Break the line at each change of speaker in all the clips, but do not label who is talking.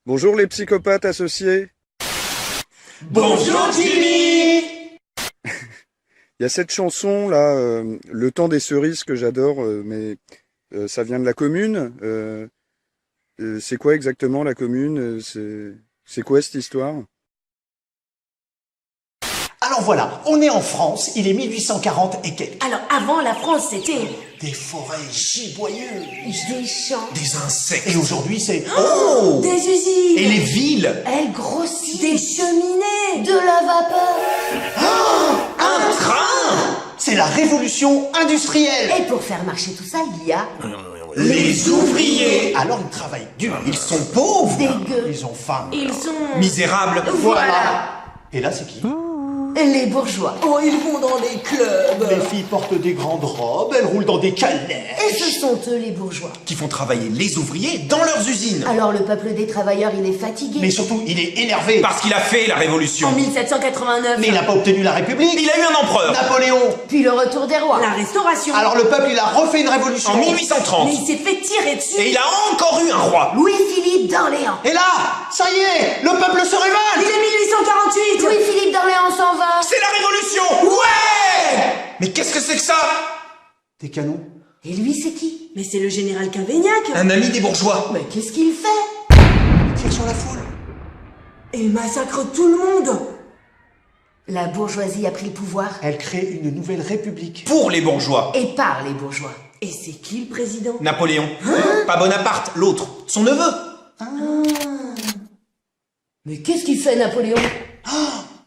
Bonjour les psychopathes associés.
Bonjour Jimmy.
Il y a cette chanson là, Le temps des cerises que j'adore, mais ça vient de la commune. C'est quoi exactement la commune? C'est quoi cette histoire?
Alors voilà, on est en France, il est 1840 et quelques.
Alors avant, la France, c'était
Des forêts giboyeuses,
des champs,
des insectes. Et aujourd'hui c'est... Oh,
des usines,
Et les villes.
elles grossissent, des cheminées, de la vapeur.
Un train. C'est la révolution industrielle.
Et pour faire marcher tout ça, il y a
Les ouvriers. Alors ils travaillent dur, ils sont pauvres.
Dégueu.
Ils ont faim.
Ils sont...
Misérables.
Voilà.
Et là c'est qui?
Les bourgeois. Oh, ils vont dans les clubs.
Les filles portent des grandes robes, elles roulent dans des calèches.
Et ce sont eux, les bourgeois.
Qui font travailler les ouvriers dans leurs usines.
Alors le peuple des travailleurs, il est fatigué.
Mais surtout, il est énervé.
Parce qu'il a fait la révolution.
En 1789.
Mais il n'a pas obtenu la République.
Il a eu un empereur.
Napoléon.
Puis le retour des rois. La restauration.
Alors le peuple, il a refait une révolution.
En 1830.
Mais il s'est fait tirer dessus.
Et il a encore eu un roi.
Louis-Philippe d'Orléans.
Et là, ça y est, le peuple se
Il
révolte.
est 1848. Louis-Philippe d'Orléans s'en va.
C'est la révolution. Ouais. Mais qu'est-ce que c'est que ça?
Des canons.
Et lui, c'est qui?
Mais c'est le général Cavaignac.
Un ami des bourgeois.
Mais qu'est-ce qu'il fait?
Il tire sur la foule.
Et il massacre tout le monde.
La bourgeoisie a pris le pouvoir.
Elle crée une nouvelle république.
Pour les bourgeois.
Et par les bourgeois.
Et c'est qui le président?
Napoléon. Pas Bonaparte, l'autre. Son neveu.
Mais qu'est-ce qu'il fait, Napoléon?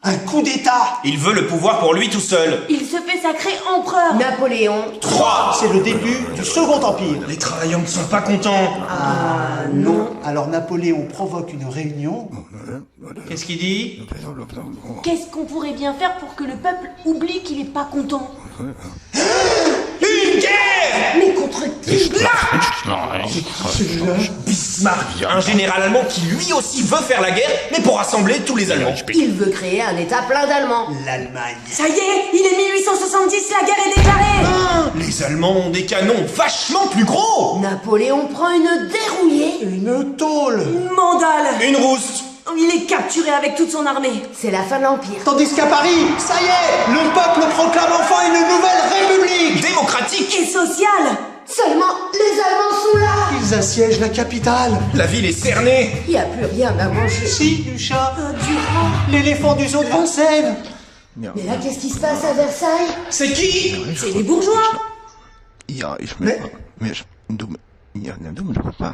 Un coup d'État.
Il veut le pouvoir pour lui tout seul.
Il se fait sacrer empereur.
Napoléon.
3.
C'est le début du Second Empire.
Les travailleurs ne sont pas contents.
Non. Alors Napoléon provoque une réunion.
Qu'est-ce qu'il dit?
Qu'est-ce qu'on pourrait bien faire pour que le peuple oublie qu'il est pas content?
Une guerre.
Mais contre qui?
Bismarck. Un général allemand qui lui aussi veut faire la guerre, mais pour rassembler tous les Allemands.
Il veut créer un État plein d'Allemands.
L'Allemagne.
Ça y est, il est 1870, la guerre est déclarée.
Les Allemands ont des canons vachement plus gros.
Napoléon prend une dérouillée.
Une tôle.
Mandale.
Une rousse.
Il est capturé avec toute son armée.
C'est la fin de l'Empire.
Tandis qu'à Paris, ça y est, le peuple proclame enfin une nouvelle république.
Démocratique.
Et social.
Seulement, les Allemands sont là.
Ils assiègent la capitale.
La ville est cernée.
Il n'y a plus rien à manger.
Si, du chat.
Du rang.
L'éléphant du zoo de Vincennes.
Mais là, qu'est-ce qui se passe à Versailles?
C'est qui?
C'est les bourgeois.
Ja, ich
Mais-
Ja,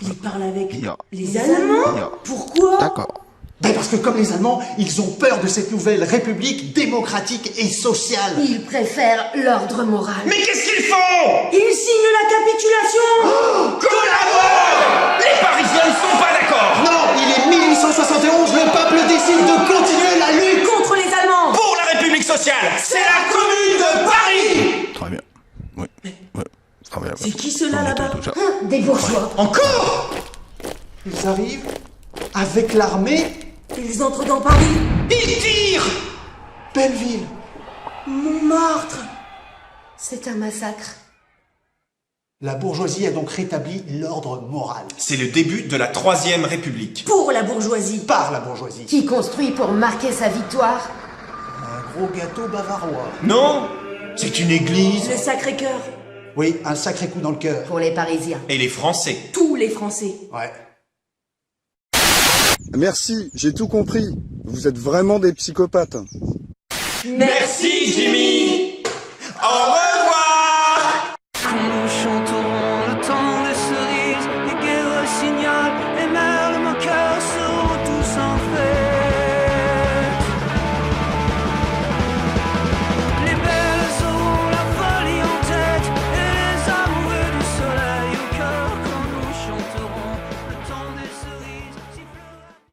Il parle avec
Ja.
les Allemands.
Ja.
Pourquoi?
D'accord.
Ben parce que comme les Allemands, ils ont peur de cette nouvelle république démocratique et sociale.
Ils préfèrent l'ordre moral.
Mais qu'est-ce qu'ils font?
Il signe la capitulation.
Collabore. Les Parisiens ne sont pas d'accord.
Non, il est 1871, le peuple décide de continuer la lutte.
Contre les Allemands.
Pour la République sociale, c'est la Commune de Paris.
Très bien. Oui. Oui. Très bien.
C'est qui ceux-là là-bas?
Tout ça.
Des bourgeois.
Encore?
Ils arrivent avec l'armée.
Ils entrent dans Paris.
Ils tirent.
Belleville.
Montmartre.
C'est un massacre.
La bourgeoisie a donc rétabli l'ordre moral.
C'est le début de la Troisième République.
Pour la bourgeoisie.
Par la bourgeoisie.
Qui construit pour marquer sa victoire?
Un gros gâteau bavarois.
Non, c'est une église.
Le Sacré-Cœur.
Oui, un sacré coup dans le cœur.
Pour les Parisiens.
Et les Français.
Tous les Français.
Ouais.
Merci, j'ai tout compris. Vous êtes vraiment des psychopathes.
Merci Jimmy. Au revoir.